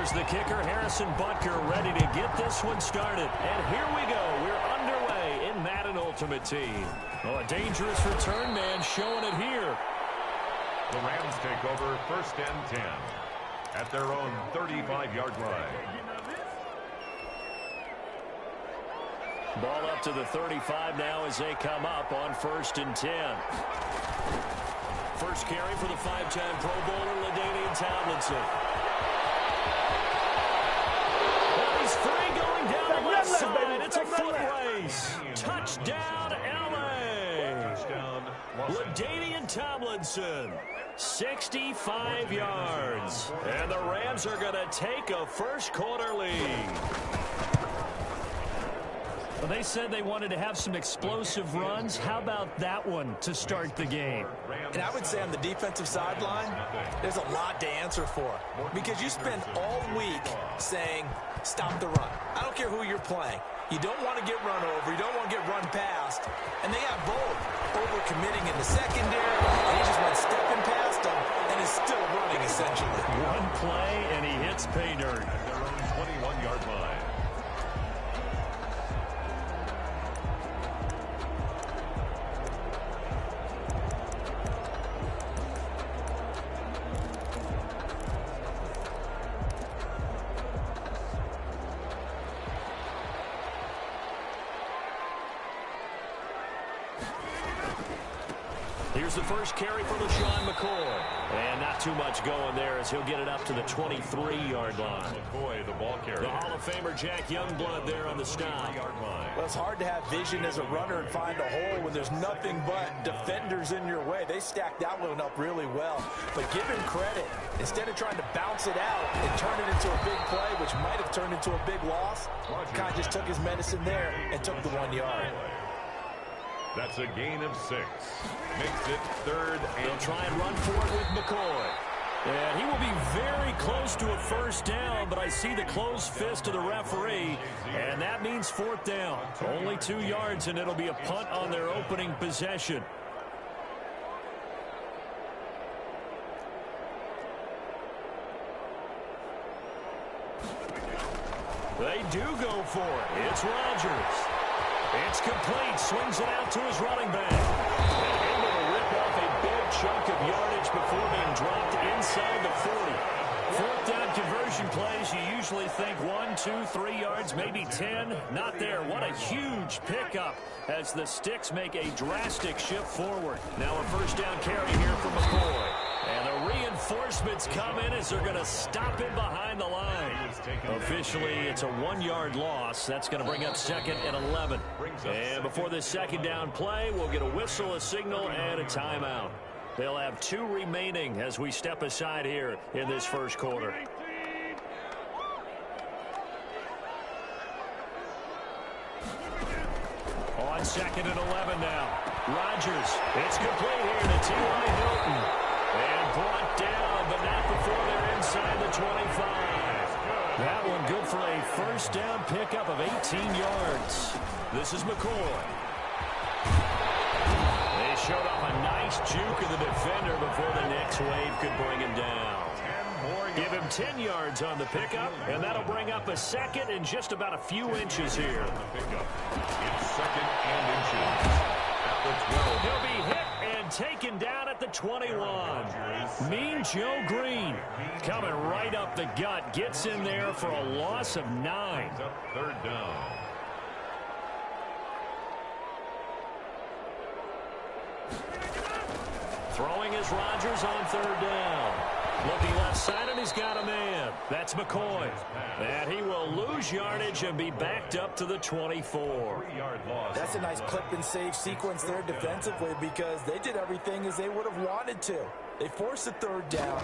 Here's the kicker, Harrison Butker, ready to get this one started. And here we go. We're underway in Madden Ultimate Team. Oh, a dangerous return man showing it here. The Rams take over 1st and 10 at their own 35-yard line. Ball up to the 35 now as they come up on 1st and 10. First carry for the 5-time Pro Bowler, LaDainian Tomlinson. Well, he's free going down the left side. It's a foot race. Touchdown, LA. LaDainian Tomlinson, 65 yards. And the Rams are going to take a first-quarter lead. Well, they said they wanted to have some explosive runs. How about that one to start the game? And I would say on the defensive sideline, there's a lot to answer for. Because you spend all week saying, stop the run. I don't care who you're playing. You don't want to get run over. You don't want to get run past. And they have both. Over-committing in the secondary. And he just went stepping past them and is still running, essentially. One play, and he hits pay dirt. At their own 21-yard line. Here's the first carry for LaShawn McCoy. And not too much going there as he'll get it up to the 23-yard line. McCoy, the ball carrier. The Hall of Famer Jack Youngblood there on the stop. Well, it's hard to have vision as a runner and find a hole when there's nothing but defenders in your way. They stacked that one up really well. But give him credit. Instead of trying to bounce it out and turn it into a big play, which might have turned into a big loss, kind of just took his medicine there and took the 1 yard. That's a gain of 6. Makes it 3rd and... They'll try and run for it with McCoy. And he will be very close to a first down, but I see the closed fist of the referee, and that means 4th down. Only 2 yards, and it'll be a punt on their opening possession. They do go for it. It's Rodgers. It's complete. Swings it out to his running back. And able to rip off a big chunk of yardage before being dropped inside the 40. 4th down conversion plays, you usually think 1, 2, 3 yards, maybe 10. Not there. What a huge pickup as the Sticks make a drastic shift forward. Now a first down carry here for McCoy. And the reinforcements come in as they're going to stop him behind the line. Officially, it's a 1-yard loss. That's going to bring up 2nd and 11. And before this 2nd down play, we'll get a whistle, a signal, and a timeout. They'll have 2 remaining as we step aside here in this first quarter. On 2nd and 11 now. Rodgers. It's complete here to T.Y. Hilton. And brought down, but not before they're inside the 25. That one good for a first down pickup of 18 yards. This is McCoy. They showed off a nice juke of the defender before the next wave could bring him down. Give him 10 yards on the pickup, and that'll bring up a 2nd and just about a few inches here. It's 2nd and inches. At the 12. He'll be hit and taken down at the 21. Mean Joe Green coming right up the gut. Gets in there for a loss of 9. 3rd down. Throwing is Rodgers on 3rd down. Looking left side, and he's got a man. That's McCoy. And he will lose yardage and be backed up to the 24. That's a nice clip and save sequence there defensively because they did everything as they would have wanted to. They forced the 3rd down,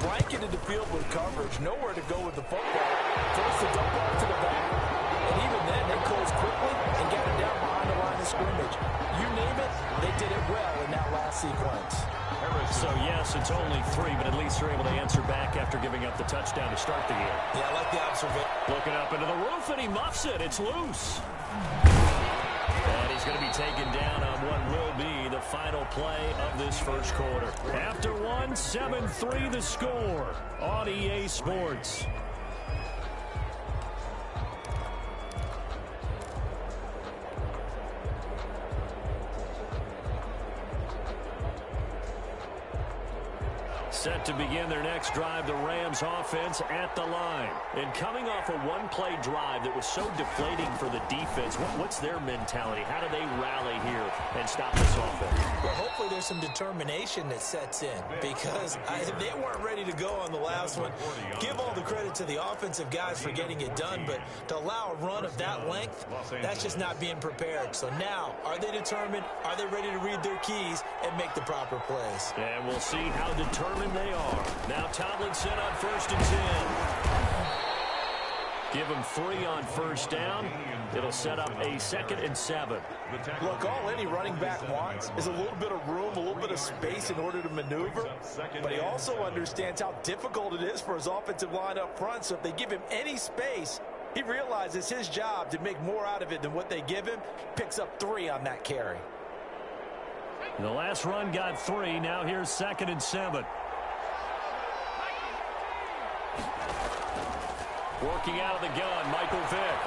blanketed the field with coverage, nowhere to go with the football, forced the dump off to the back, and even then they closed quickly and got it down behind the line of scrimmage. You name it, they did it well in that last sequence. So, yes, it's only 3, but at least they're able to answer back after giving up the touchdown to start the year. Yeah, I like the observation. Looking up into the roof, and he muffs it. It's loose. And he's going to be taken down on what will be the final play of this first quarter. After one, 7-3 the score on EA Sports. Set to begin their next drive, the Rams offense at the line. And coming off a one-play drive that was so deflating for the defense, what's their mentality? How do they rally here and stop this offense? Well, hopefully there's some determination that sets in because they weren't ready to go on the last one. Give all the credit to the offensive guys for getting it done, but to allow a run of that length, that's just not being prepared. So now, are they determined? Are they ready to read their keys and make the proper plays? And we'll see how determined they are. Now Tomlinson on 1st and 10. Give him 3 on 1st down. It'll set up a 2nd and 7. Look, all any running back wants is a little bit of room, a little bit of space in order to maneuver. But he also understands how difficult it is for his offensive line up front. So if they give him any space, he realizes his job to make more out of it than what they give him. Picks up 3 on that carry. The last run got 3. Now here's 2nd and 7. Working out of the gun, Michael Vick.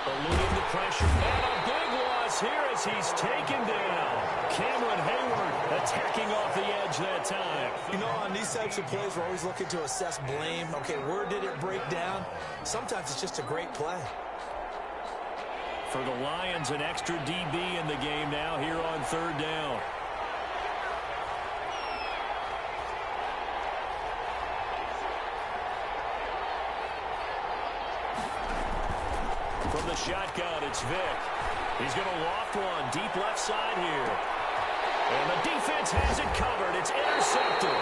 Eluding the pressure. And a big loss here as he's taken down. Cameron Hayward attacking off the edge that time. You know, on these types of plays, we're always looking to assess blame. Okay, where did it break down? Sometimes it's just a great play. For the Lions, an extra DB in the game now here on 3rd down. From the shotgun, it's Vick. He's going to loft one deep left side here. And the defense has it covered. It's intercepted.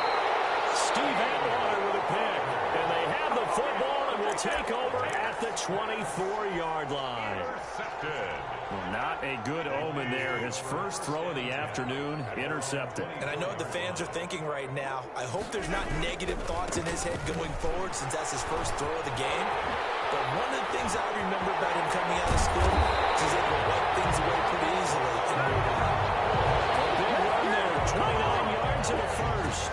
Steve Atwater with a pick. And they have the football and will take over at the 24-yard line. Well, not a good omen there. His first throw of the afternoon, intercepted. And I know what the fans are thinking right now. I hope there's not negative thoughts in his head going forward since that's his first throw of the game. But one of the things I remember about him coming out of school is he's able to wipe things away pretty easily and move on. A big run there, 29 yards in the first.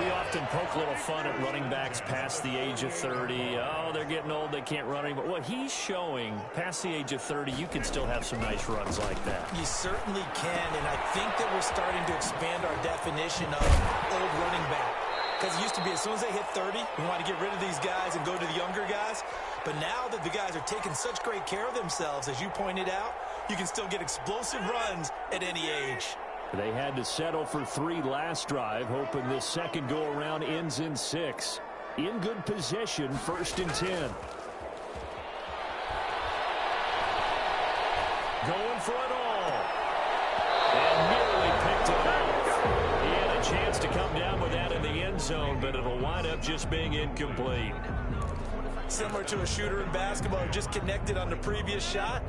We often poke a little fun at running backs past the age of 30. Oh, they're getting old, they can't run anymore. Well, he's showing past the age of 30, you can still have some nice runs like that. You certainly can, and I think that we're starting to expand our definition of old running back. Because it used to be as soon as they hit 30, we want to get rid of these guys and go to the younger guys. But now that the guys are taking such great care of themselves, as you pointed out, you can still get explosive runs at any age. They had to settle for 3 last drive, hoping this second go-around ends in 6. In good position, 1st and 10. Going for it all. And nearly picked it off. He had a chance to come down with that in the end zone, but it'll wind up just being incomplete. Similar to a shooter in basketball who just connected on the previous shot.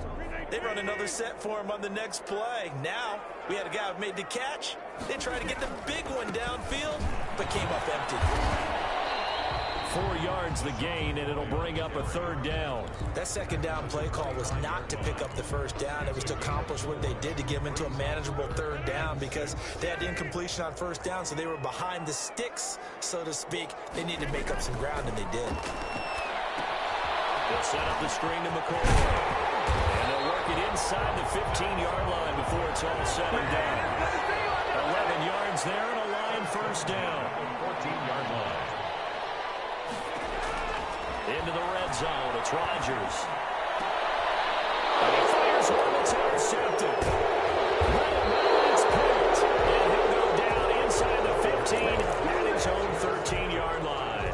They run another set for him on the next play. Now, we had a guy who made the catch. They tried to get the big one downfield, but came up empty. 4 yards the gain, and it'll bring up a 3rd down. That 2nd down play call was not to pick up the 1st down. It was to accomplish what they did to get them into a manageable 3rd down because they had incompletion on 1st down, so they were behind the sticks, so to speak. They needed to make up some ground, and they did. They'll set up the screen to McCoy. And they'll work it inside the 15-yard line before it's all said and done. 11 yards there and a line 1st down. 14-yard line. Into the red zone. It's Rodgers. And he fires one that's intercepted. It's picked. And he'll go down inside the 15 at his own 13-yard line.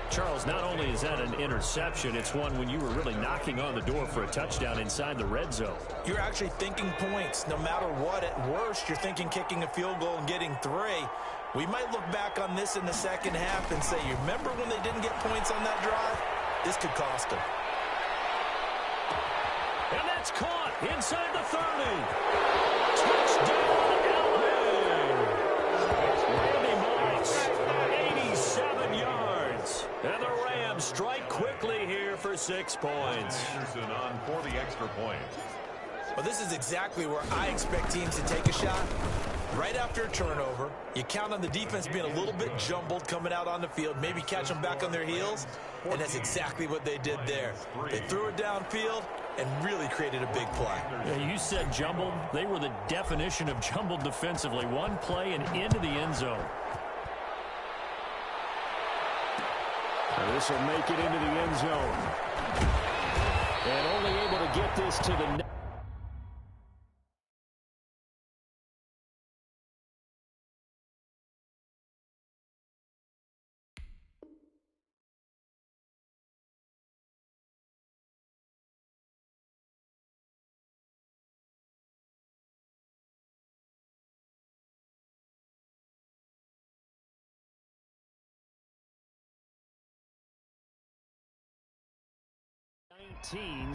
Charles, not only is that an interception, it's one when you were really knocking on the door for a touchdown inside the red zone. You're actually thinking points. No matter what, at worst, you're thinking kicking a field goal and getting 3. We might look back on this in the second half and say, you remember when they didn't get points on that drive? This could cost them. And that's caught inside the 30. Touchdown, LA. Randy Moss, 87 yards. And the Rams strike quickly here for 6 points. Anderson on for the extra point. Well, this is exactly where I expect teams to take a shot. Right after a turnover, you count on the defense being a little bit jumbled coming out on the field, maybe catch them back on their heels, and that's exactly what they did there. They threw it downfield and really created a big play. Yeah, you said jumbled. They were the definition of jumbled defensively. One play and into the end zone. This will make it into the end zone. And only able to get this to the net.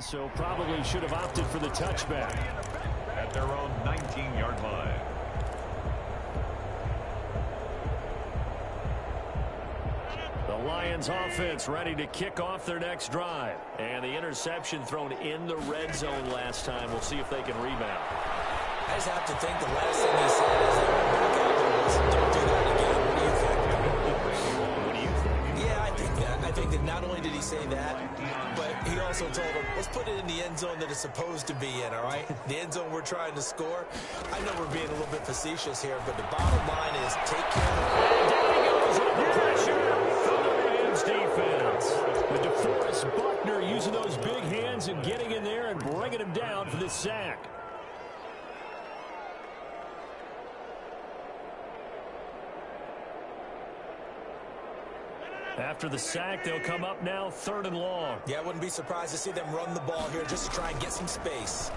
So probably should have opted for the touchback. At their own 19-yard line. The Lions offense ready to kick off their next drive. And the interception thrown in the red zone last time. We'll see if they can rebound. I just have to think the last thing he said is they went back out there was, don't do that again. What do you think? What do you think? Yeah, I think that. I think that not only did he say that, but he also told him, let's put it in the end zone that it's supposed to be in, all right? The end zone we're trying to score. I know we're being a little bit facetious here, but the bottom line is take care of it. And down he goes under pressure from the Rams defense. With DeForest Buckner using those big hands and getting in there and bringing him down for this sack. After the sack, they'll come up now 3rd and long. Yeah, I wouldn't be surprised to see them run the ball here just to try and get some space.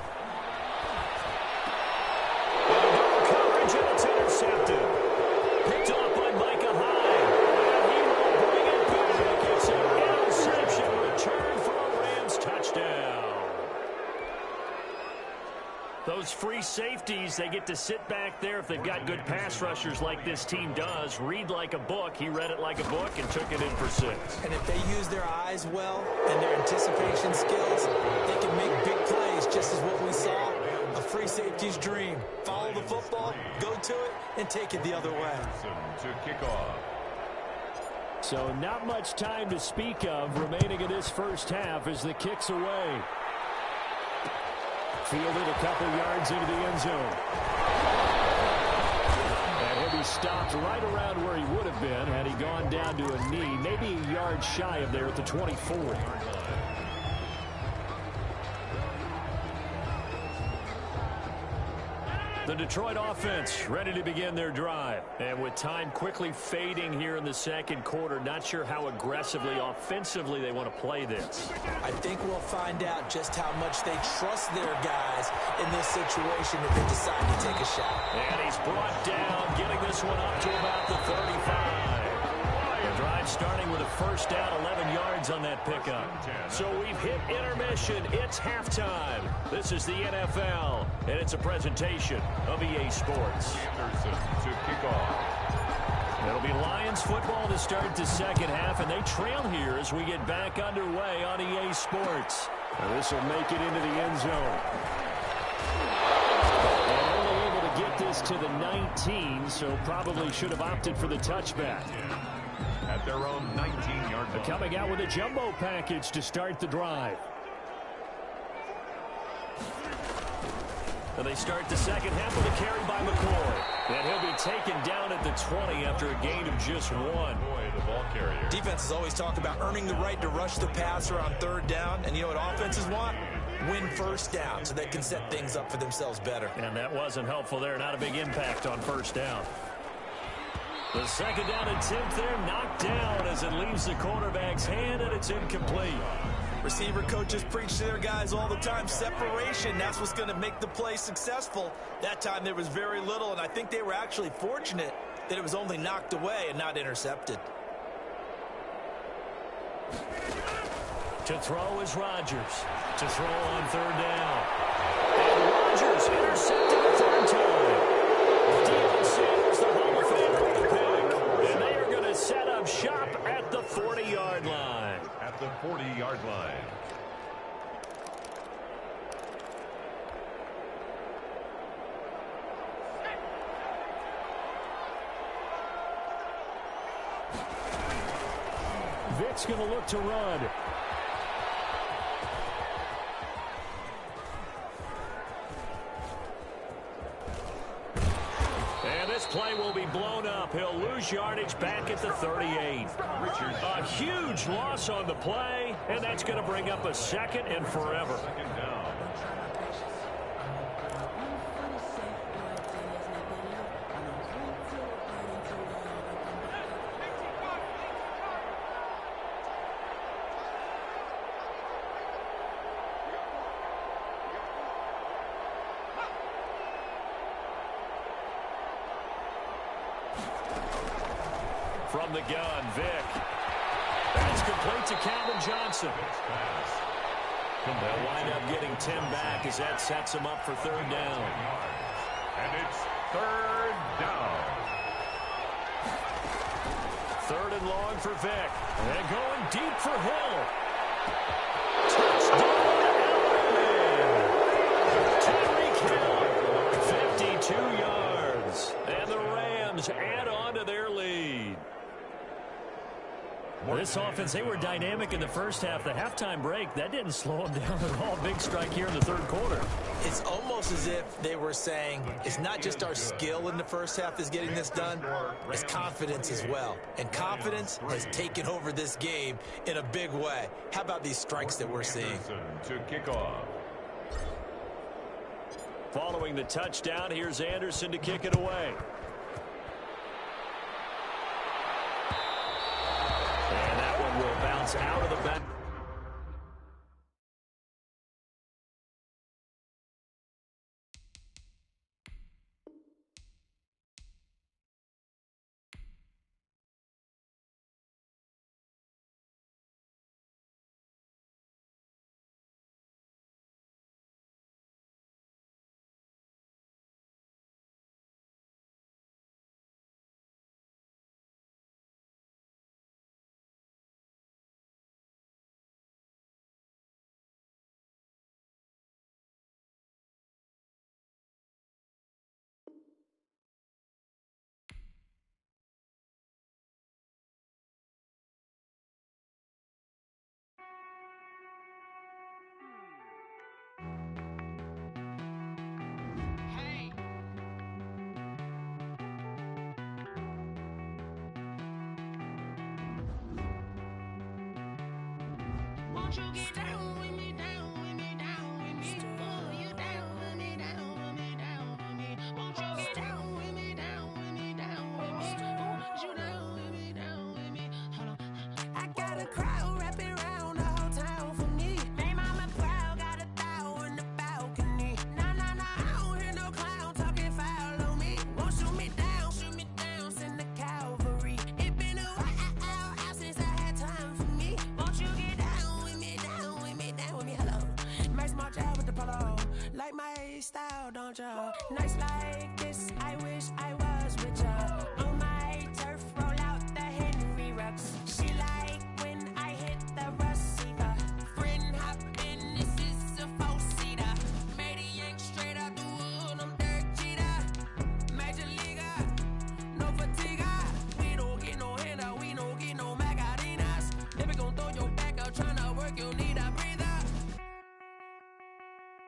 Coverage, and it's intercepted. Picked off by Micah Hyde. And he will bring it back. It's an interception return for a Rams touchdown. Those free safeties, they get to sit back there if they've got good pass rushers like this team does. Read like a book. He read it like a book and took it in for 6. And if they use their eyes well and their anticipation skills, they can make big plays, just as what we saw. A free safety's dream. Follow the football, go to it, and take it the other way. To kick off. So not much time to speak of remaining in this first half as the kick's away. Fielded a couple yards into the end zone. And he'll be stopped right around where he would have been had he gone down to a knee, maybe a yard shy of there at the 24. The Detroit offense ready to begin their drive. And with time quickly fading here in the second quarter, not sure how aggressively, offensively they want to play this. I think we'll find out just how much they trust their guys in this situation if they decide to take a shot. And he's brought down, getting this one up to about the 35. Drive starting with a first down, 11 yards on that pickup. So we've hit intermission. It's halftime. This is the NFL, and it's a presentation of EA Sports. Anderson to kick off. It'll be Lions football to start the second half, and they trail here as we get back underway on EA Sports. Now this will make it into the end zone. And only able to get this to the 19, so probably should have opted for the touchback. At their own 19-yard line. Coming out with a jumbo package to start the drive. And they start the second half with a carry by McCoy. And he'll be taken down at the 20 after a gain of just 1. The ball carrier. Defenses always talk about earning the right to rush the passer on 3rd down. And you know what offenses want? Win first down so they can set things up for themselves better. And that wasn't helpful there. Not a big impact on first down. The second down attempt there knocked down as it leaves the quarterback's hand, and it's incomplete. Receiver coaches preach to their guys all the time. Separation, that's what's going to make the play successful. That time there was very little, and I think they were actually fortunate that it was only knocked away and not intercepted. To throw is Rodgers. To throw on 3rd down. And Rodgers intercepted the 3rd time. Deion Sanders, the Hall of Famer, with the pick. And they are going to set up shop at the 40-yard line. At the 40-yard line. Vic's going to look to run. And this play will be blown up. He'll lose yardage back at the 38. A huge loss on the play, and that's going to bring up a second and forever. Second down. From the gun, Vic. That's complete to Calvin Johnson. They'll wind up getting 10 back as that sets him up for third down. And it's third down. Third and long for Vic. And going deep for Hill. Touchdown, Tyreek Hill. 52 yards. And the Rams add on to their lead. This offense, they were dynamic in the first half. The halftime break, that didn't slow them down at all. Big strike here in the third quarter. It's almost as if they were saying, it's not just our skill in the first half that's getting this done, it's confidence as well. And confidence has taken over this game in a big way. How about these strikes that we're seeing? To kick off. Following the touchdown, here's Anderson to kick it away. And that one will bounce out of the back. Won't you get down with me, down with me, down with me? Oh, you down with me, down with me, down with me. Won't you get down with me, down with me, down with me? Oh, you down with me, down with me? Hold on. I got a crowd wrapping around the whole town for me. Made mama proud, got a thou in the balcony. Nah, nah, nah, I don't hear no clown talking foul on me. Won't shoot me down, send the cavalry. It been a while since I had time for me. Won't you get down with me, down with me, down with me? Hello. Max March out with the polo. Like my style, don't ya? Nights like this, I wish I was with ya. On my turf, roll out the Henry Rux. She like when I hit the receiver. Friend hop in, this is a four-seater. Made a yank straight out the wood, I'm Derek Jeter. Major leaguer, no fatigue. We don't get no handout, we don't get no Macarinas. If we gon' throw your back out, tryna work, you'll need a breather.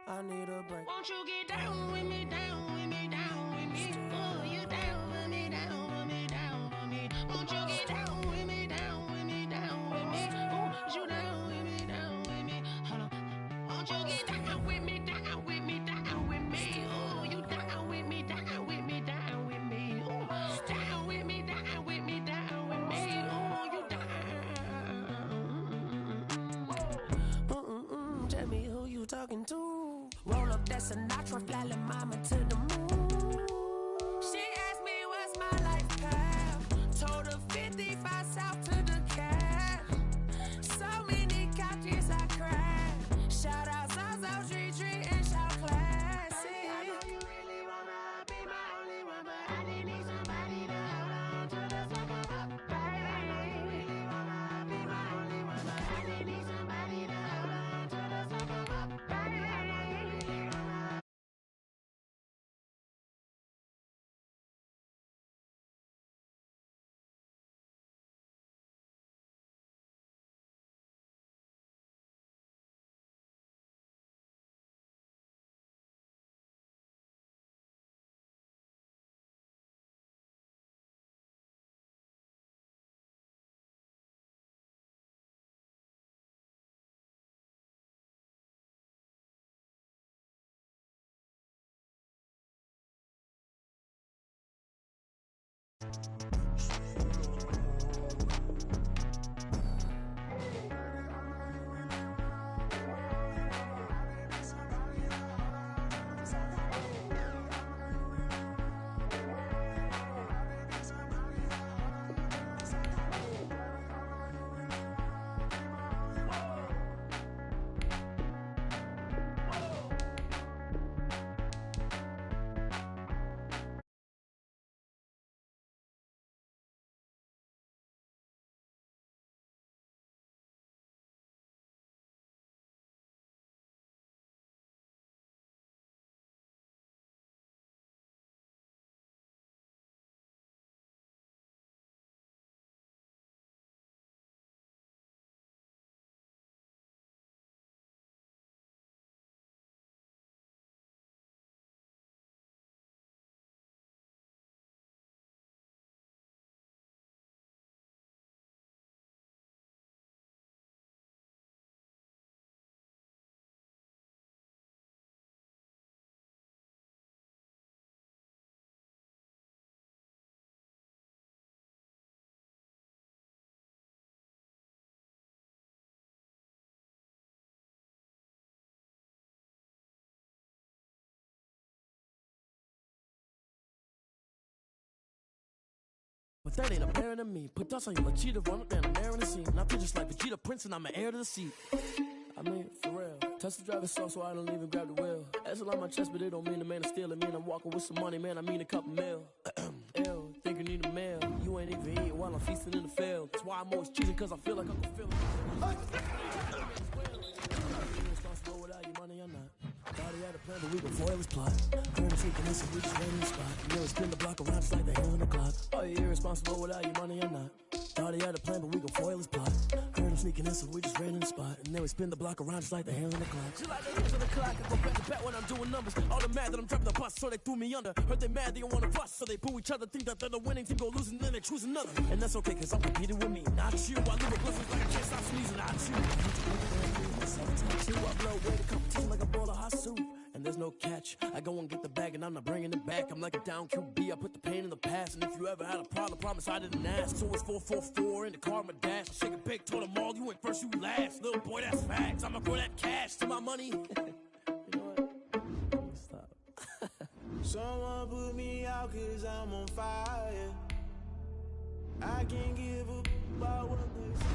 I need a break. Won't you get down with me, down with me, down with me? Oh, you down with me, down with me, down with me? Won't you get down with me, down with me, down with me? Oh, you down with me, down with me? Hold on. Won't you get down with me, down with me, down with me? Oh, you down with me, down with me, down with me? Oh, down with me, down with me, down with me? Oh, you down. Tell me who you talking to. Roll up that Sinatra, fly la mama to the moon. She asked me what's my life path. Told her 55 south to the cab. So many couches I cried. Shout out Zazo, Tree Tree, and shout classy. I know you really wanna be my only one, but I didn't need somebody to hold on to the second up, baby. I know you really wanna be my only one, but I didn't need somebody to hold on to the second up, baby. But that ain't apparent to me. Put dust on you like cheetah, run up down the air in the scene. And I feel just like Vegeta Prince and I'm an heir to the seat. I mean, for real. Touch the driver's soft so I don't even grab the wheel. That's on my chest, but it don't mean the man is stealing. Mean I'm walking with some money, man, I mean a couple mil. Ew, think you need a meal. You ain't even eating while I'm feasting in the field. That's why I'm always cheating, cause I feel like I'm feeling. Irresponsible without your money or not. Thought he had a plan, but we gon' foil his plot. Heard him freaking this and we just ran in the spot. You know, spin the block around just like the hell on the clock. Are you irresponsible without your money or not? Thought he had a plan, but we gon' foil his plot. Heard him sneaking in, so we just ran in the spot. And then we spin the block around just like the hair on the clock. Just like the hands on the clock, I go back to back when I'm doing numbers. All the mad that I'm dropping the bus, so they threw me under. Heard they mad, they don't wanna bust, so they boo each other. Think that they're the winning team, go losing, then they choose another. And that's okay, cause I'm competing with me, not you. I live with blessings like I can't stop sneezing, not you. I blow away the competition like a bowl of hot soup. And there's no catch. I go and get the bag and I'm not bringing it back. I'm like a down QB, I put the pain in the past. And if you ever had a problem, promise I didn't ask. So it's 444 in the car, my dash. I shake a big, told them all, you went first, you last. Little boy, that's facts. I'ma throw that cash to my money. You know what? Stop. Someone put me out cause I'm on fire. I can't give a about what they say.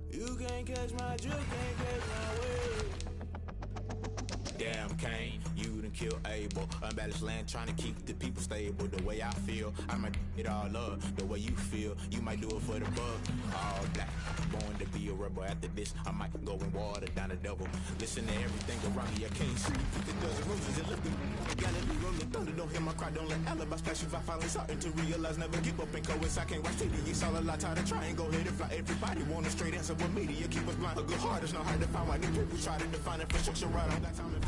You can't catch my drift, can't catch my wave. Damn, Kane, you done killed Abel. Unbalanced land, trying to keep the people stable. The way I feel, I might it all up. The way you feel, you might do it for the bug. All black, born to be a rebel. After this, I might go and water down the double. Listen to everything around me, I can't see. Put the dozen roses and lift them. Galilee roll the thunder, don't hear my cry, don't let alibis pass you. I finally starting to realize, never give up and coerce. I can't watch TV, it's all a lot, tired of trying, go ahead and fly. Everybody want a straight answer, but media keep us blind. A good heart is not hard to find. Why the people try to define infrastructure right on that time and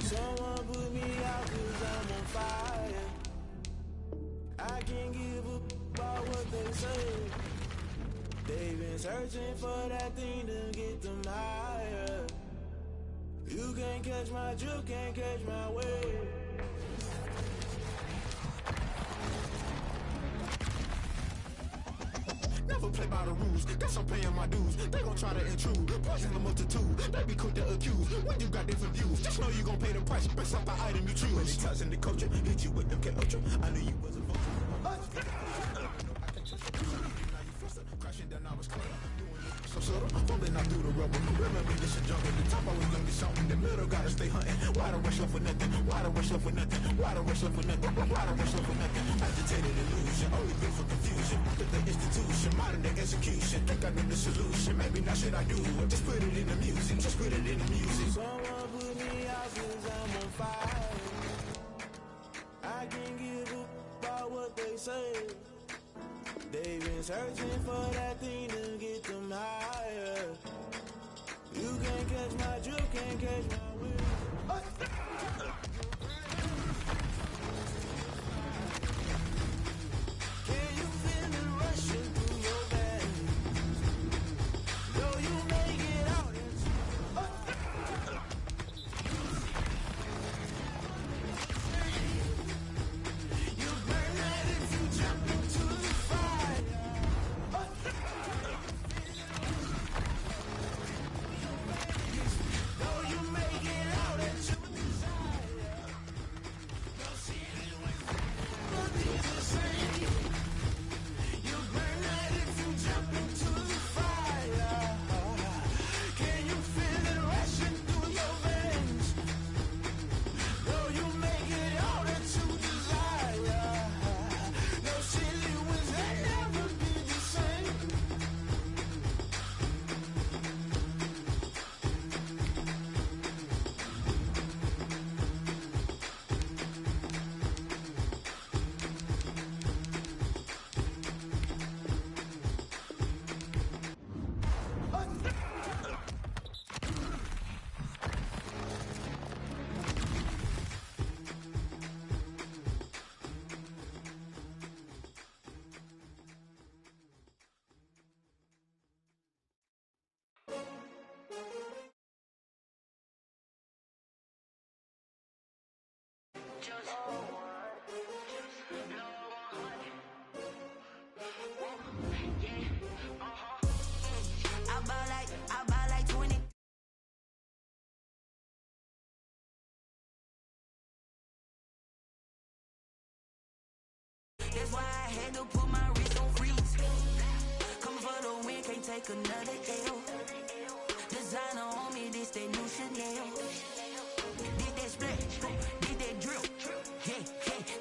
someone put me out cause I'm on fire. I can't give up about what they say. They've been searching for that thing to get them higher. You can't catch my drift, can't catch my wave. Never play by the rules, guess I'm paying my dues. They gon' try to intrude, poison the multitude. They be quick to accuse, when you got different views. Just know you gon' pay the price, based off the item you choose. When they tossing the culture, hit you with them K-Ultra. I knew you was a vulture. Crashing down, I was clear. So subtle, falling out through the rubble. Remember this a jungle, the top always gonna be something. In the middle, gotta stay hunting. Why the rush left for nothing? Why the rush left for nothing? Why the rush left for nothing? Why the rush left for nothing? Agitated illusion, only been for confusion. Put the institution, modern day execution. Think I know the solution, maybe not should I do it? Just put it in the music, just put it in the music. Someone put me out cause I'm on fire. I can't give up about what they say. They've been searching for that thing to get them higher. You can't catch my drift, can't catch my wave. Can you feel it rushing through your veins? Though you make it out you burn that if you jump into the fire. Though you make it out at you. had to put my wrist on freeze. Coming for the win, can't take another L. Designer on me, this that new Chanel. This that splash, this that drip. Yeah,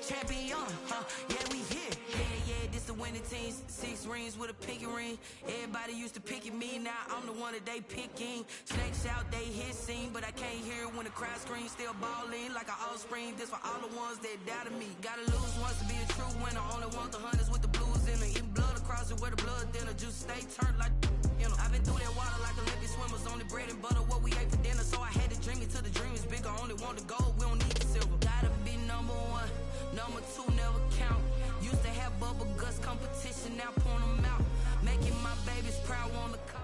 champion, yeah, we here. Yeah, this the winning teams. 6 rings with a pinky ring. Everybody used to picking me, now I'm the one that they picking. Snakes out, they hissing, but I can't hear it when the crowd screams. Still balling like an offspring. This for all the ones that doubted me. Gotta lose once to be a true winner. Only want the hunters with the blues in it. Eating blood across it where the blood thinner. Juice stay turned like I've been through that water like Olympic swimmers. Only bread and butter, what we ate for dinner. So I had to dream it till the dream is bigger. Only want the gold, we don't need the silver. Gotta be number 1, number 2 never count. Used to have bubble guts competition, now point them out. Making my babies proud on the cup.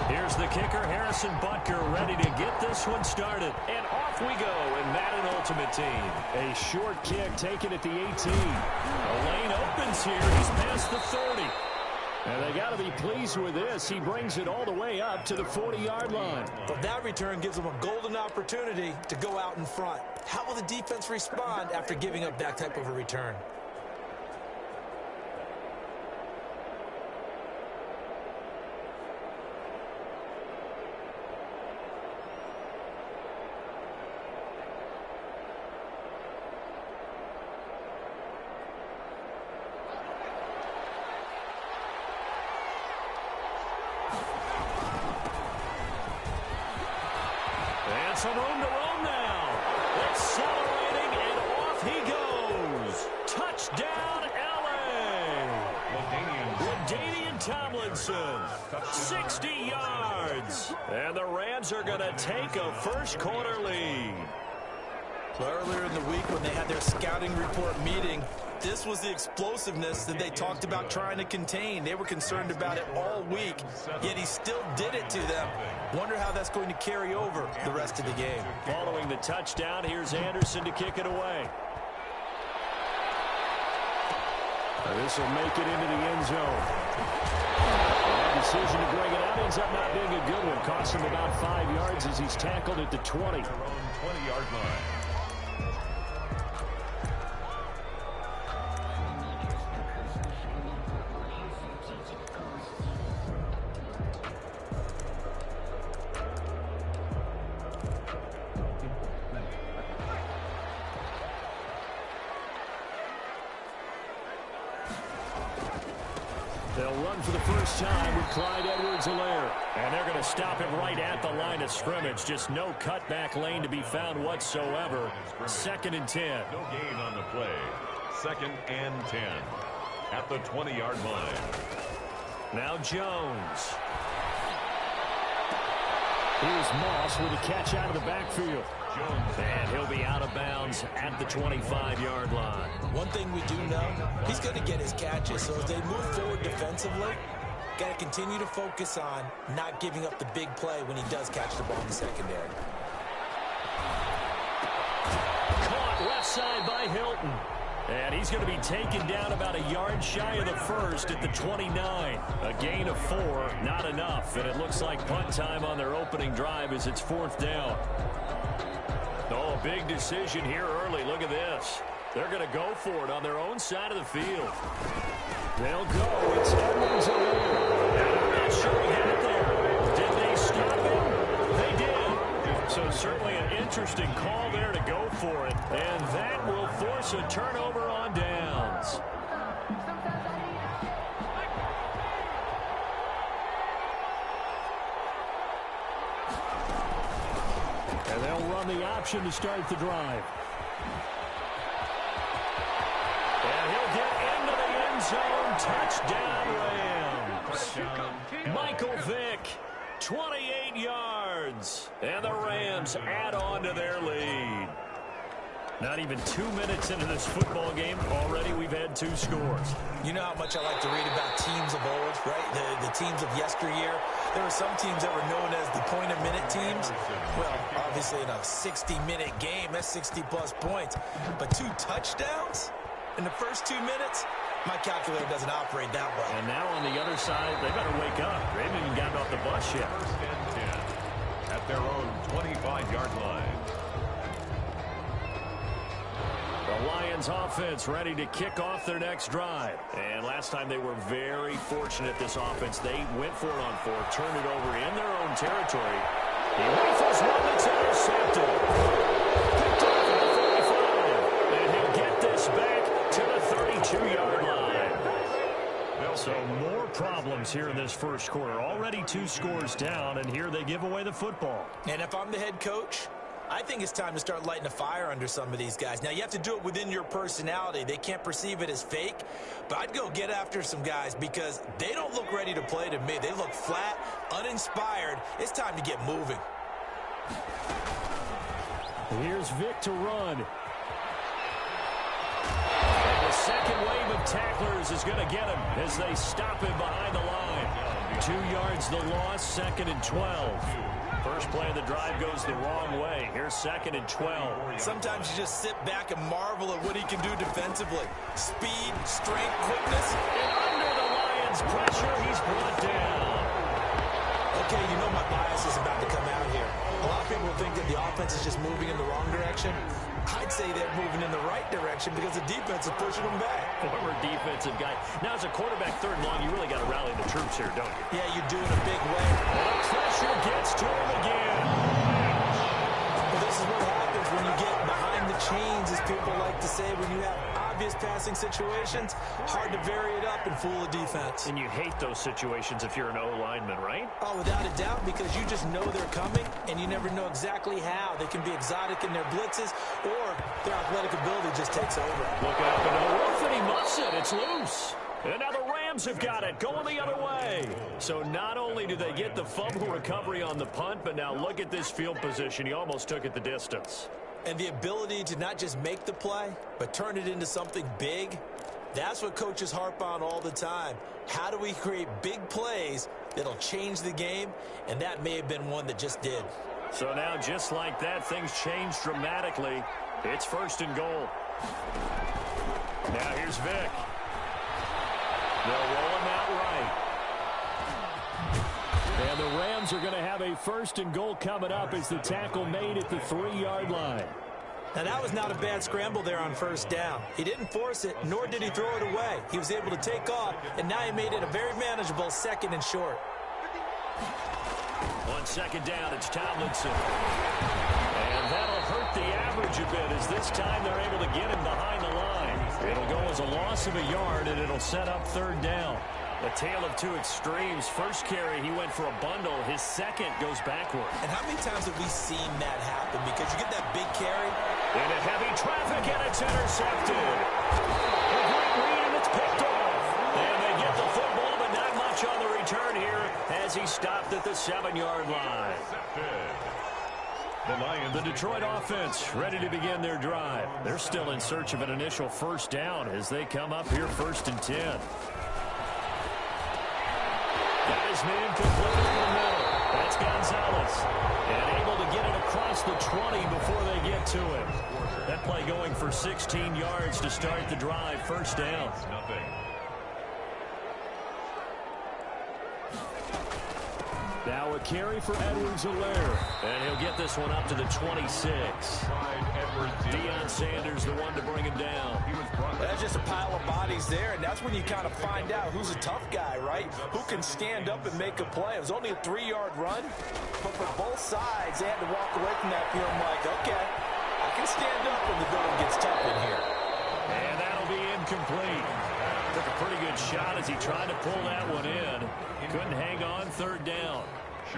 Here's the kicker, Harrison Butker, ready to get this one started. And off we go in Madden Ultimate Team. A short kick taken at the 18. The lane opens here. He's past the 30. And they got to be pleased with this. He brings it all the way up to the 40-yard line. But that return gives them a golden opportunity to go out in front. How will the defense respond after giving up that type of a return? Some room to roam now. Accelerating, and off he goes. Touchdown, L.A. LaDainian Tomlinson, 60 yards. And the Rams are going to take a first-quarter lead. Earlier in the week when they had their scouting report meeting, this was the explosiveness that they talked about trying to contain. They were concerned about it all week, yet he still did it to them. Wonder how that's going to carry over the rest of the game. Following the touchdown, here's Anderson to kick it away. This will make it into the end zone. That decision to bring it out ends up not being a good one. Costs him about 5 yards as he's tackled at the 20. Their own 20-yard line. They'll run for the first time with Clyde Edwards-Helaire. And they're going to stop him right at the line of scrimmage. Just no cutback lane to be found whatsoever. 2nd and 10. No gain on the play. 2nd and 10 at the 20-yard line. Now Jones. Here's Moss with a catch out of the backfield. And he'll be out of bounds at the 25-yard line. One thing we do know, he's going to get his catches. So as they move forward defensively, got to continue to focus on not giving up the big play when he does catch the ball in the secondary. Caught left side by Hilton. And he's going to be taken down about a yard shy of the first at the 29. A gain of 4, not enough. And it looks like punt time on their opening drive as it's 4th down. Oh, a big decision here early. Look at this. They're going to go for it on their own side of the field. They'll go. It's Edwards-Helaire. And I'm not sure he had it there. Did they stop him? They did. So certainly an interesting call there to go for it. And that will force a turnover on downs. And they'll run the option to start the drive. And he'll get into the end zone. Touchdown, Rams. Michael Vick, 28 yards. And the Rams add on to their lead. Not even 2 minutes into this football game, already we've had 2 scores. You know how much I like to read about teams of old, right? The teams of yesteryear. There were some teams that were known as the point-a-minute teams. Well, obviously in a 60-minute game, that's 60-plus points. But 2 touchdowns in the first 2 minutes? My calculator doesn't operate that way. And now on the other side, they better wake up. They haven't even gotten off the bus yet. First and 10 at their own 25-yard line. The Lions offense ready to kick off their next drive. And last time they were very fortunate, this offense. They went for it on 4, turned it over in their own territory. He rifles one that's intercepted. Picked off at the 45. And he'll get this back to the 32-yard line. So more problems here in this first quarter. Already 2 scores down, and here they give away the football. And if I'm the head coach, I think it's time to start lighting a fire under some of these guys. Now, you have to do it within your personality. They can't perceive it as fake. But I'd go get after some guys because they don't look ready to play to me. They look flat, uninspired. It's time to get moving. Here's Vic to run. And the second wave of tacklers is going to get him as they stop him behind the line. 2 yards the loss, 2nd and 12. First play of the drive goes the wrong way. Here's 2nd and 12. Sometimes you just sit back and marvel at what he can do defensively. Speed, strength, quickness. And under the Lions' pressure, he's brought down. Okay, you know my bias is about to come out here. A lot of people think that the offense is just moving in the wrong direction. I'd say they're moving in the right direction because the defense is pushing them back. Former defensive guy. Now, as a quarterback, 3rd and long, you really got to rally the troops here, don't you? Yeah, you do in a big way. And pressure gets to him again. Well, this is what happens when you get behind the chains, as people like to say, when you have obvious passing situations. Hard to vary it up and fool the defense. And you hate those situations if you're an O-lineman, right? Oh, without a doubt, because you just know they're coming, and you never know exactly how. They can be exotic in their blitzes, or their athletic ability just takes over. Looking up and over, and he muffs it. It's loose. And now the Rams have got it, going the other way. So not only do they get the fumble recovery on the punt, but now look at this field position. He almost took it the distance. And the ability to not just make the play, but turn it into something big, that's what coaches harp on all the time. How do we create big plays that'll change the game? And that may have been one that just did. So now, just like that, things change dramatically. It's 1st and goal. Now here's Vic. They'll roll him out right. And the Rams are going to have a 1st and goal coming up as the tackle made at the 3-yard line. Now, that was not a bad scramble there on 1st down. He didn't force it, nor did he throw it away. He was able to take off, and now he made it a very manageable 2nd and short. On 2nd down, it's Tomlinson. And that'll hurt the average a bit as this time they're able to get him behind the line. It'll go as a loss of a yard, and it'll set up 3rd down. A tale of 2 extremes. First carry, he went for a bundle. His second goes backward. And how many times have we seen that happen? Because you get that big carry. Into heavy traffic, and it's intercepted. A great read, and it's picked off. And they get the football, but not much on the return here as he stopped at the 7-yard line. The Detroit offense ready to begin their drive. They're still in search of an initial 1st down as they come up here 1st and 10. Got his man completely in the middle. That's Gonzalez. And able to get it across the 20 before they get to him. That play going for 16 yards to start the drive. 1st down. Now a carry for Edwards-Helaire. And he'll get this one up to the 26. Deion Sanders, the one to bring him down. That's just a pile of bodies there, and that's when you kind of find out who's a tough guy, right? Who can stand up and make a play. It was only a 3-yard run, but for both sides, they had to walk away from that feeling like, okay, I can stand up when the building gets tough in here. And that'll be incomplete. Took a pretty good shot as he tried to pull that one in. Couldn't hang on. 3rd down.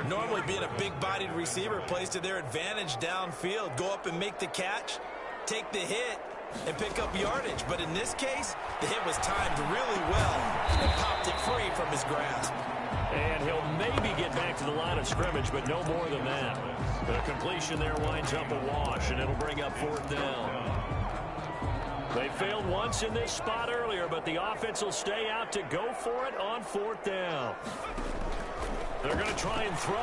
Normally being a big-bodied receiver plays to their advantage downfield. Go up and make the catch, take the hit, and pick up yardage. But in this case, the hit was timed really well and popped it free from his grasp. And he'll maybe get back to the line of scrimmage, but no more than that. The completion there winds up a wash, and it'll bring up 4th down. They failed once in this spot earlier, but the offense will stay out to go for it on 4th down. They're going to try and throw.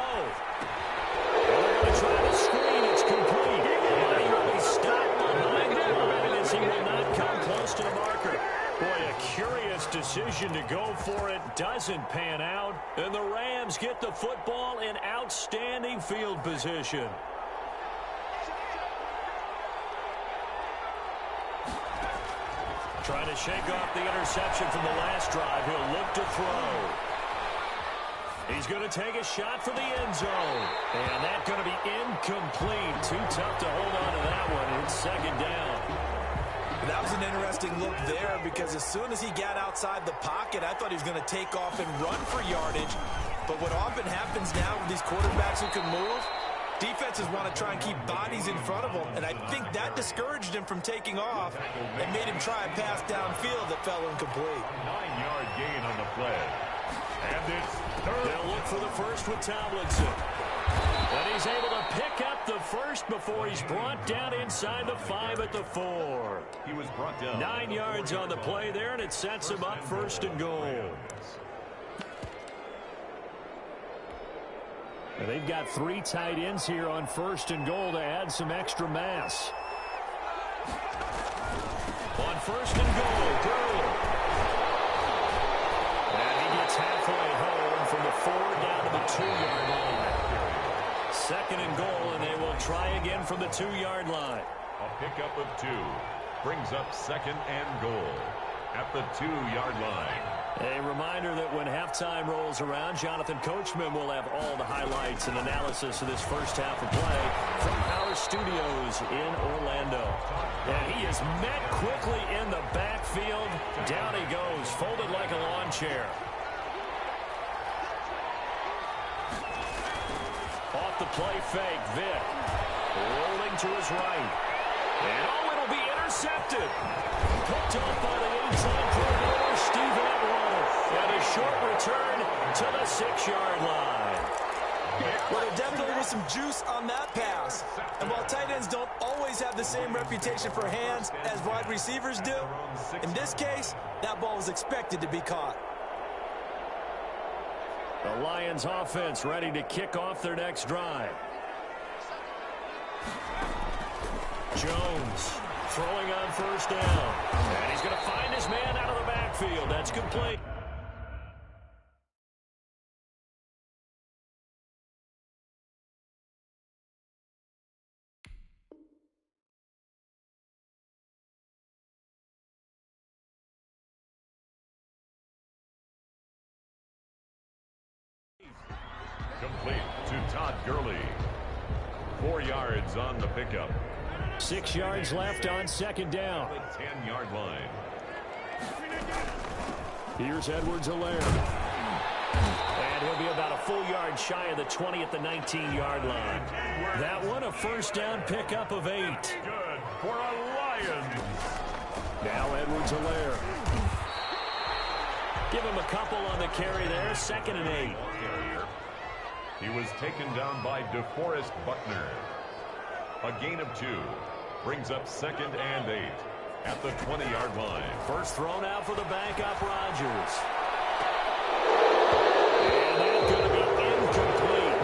They're going to try to screen. It's complete. And he will be stopped behind the line as he will not come close to the marker. Boy, a curious decision to go for it. Doesn't pan out. And the Rams get the football in outstanding field position. Trying to shake off the interception from the last drive. He'll look to throw. He's going to take a shot for the end zone. And that's going to be incomplete. Too tough to hold on to that one. It's 2nd down. That was an interesting look there because as soon as he got outside the pocket, I thought he was going to take off and run for yardage. But what often happens now with these quarterbacks who can move, defenses want to try and keep bodies in front of them, and I think that discouraged him from taking off and made him try a pass downfield that fell incomplete. 9-yard gain on the play. And it's 3rd. They'll look for the first with Tomlinson. And he's able to pick up the first before he's brought down inside the 5 at the 4. He was brought down. 9 yards on the play there, and it sets him up 1st and goal. And they've got 3 tight ends here on 1st and goal to add some extra mass. On 1st and goal, Gurley. And he gets halfway home from the 4 down to the 2-yard line. 2nd and goal, and they will try again from the 2-yard line. A pickup of 2 brings up 2nd and goal at the 2-yard line. A reminder that when halftime rolls around, Jonathan Coachman will have all the highlights and analysis of this first half of play from our studios in Orlando. And he is met quickly in the backfield. Down he goes, folded like a lawn chair. Off the play fake, Vick. Rolling to his right. And oh, it'll be intercepted. Picked off by the inside coordinator, Steve Atwater. And a short return to the 6-yard line. Well, there definitely was some juice on that pass. And while tight ends don't always have the same reputation for hands as wide receivers do, in this case, that ball was expected to be caught. The Lions offense ready to kick off their next drive. Jones throwing on 1st down. And he's going to find his man out of the backfield. That's complete. Complete to Todd Gurley. 4 yards on the pickup. 6 yards left on 2nd down. 10-yard line. Here's Edwards-Helaire. And he'll be about a full yard shy of the 20 at the 19-yard line. That one a 1st down pickup of 8. Good for a Lions. Now Edwards-Helaire. Give him a couple on the carry there. 2nd and 8. He was taken down by DeForest Buckner. A gain of 2 brings up 2nd and 8 at the 20-yard line. First thrown out for the backup, Rodgers. And that's going to be incomplete.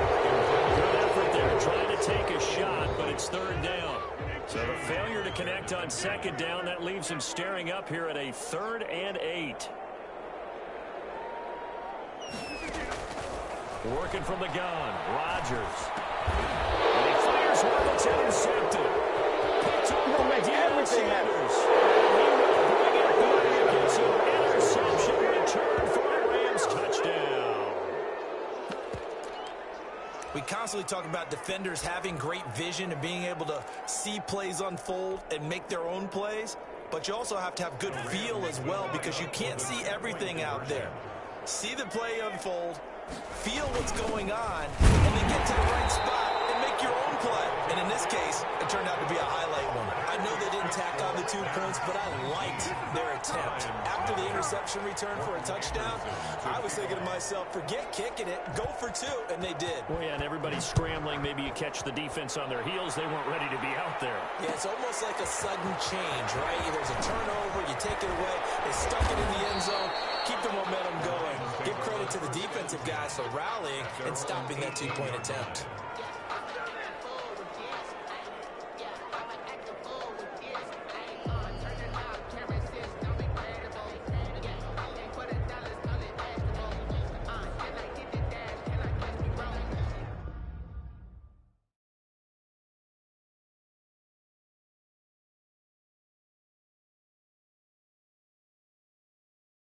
Good effort there trying to take a shot, but it's 3rd down. So the failure to connect on 2nd down, that leaves him staring up here at a 3rd and 8. Working from the gun, Rodgers. And he fires one that's intercepted. Picked up by Deion Sanders. He will bring it back. It's an interception return for a Rams touchdown. We constantly talk about defenders having great vision and being able to see plays unfold and make their own plays, but you also have to have good feel as well because you can't see everything out there. See the play unfold, feel what's going on, and then get to the right spot and make your own play. And in this case, it turned out to be a highlight one. I know they didn't tack on the 2 points, but I liked their attempt. After the interception return for a touchdown, I was thinking to myself, forget kicking it, go for 2, and they did. Well, yeah, and everybody's scrambling. Maybe you catch the defense on their heels. They weren't ready to be out there. Yeah, it's almost like a sudden change, right? There's a turnover, you take it away, they stuck it in the end zone, keep the momentum going. Give credit to the defensive guys for rallying and stopping that 2-point attempt.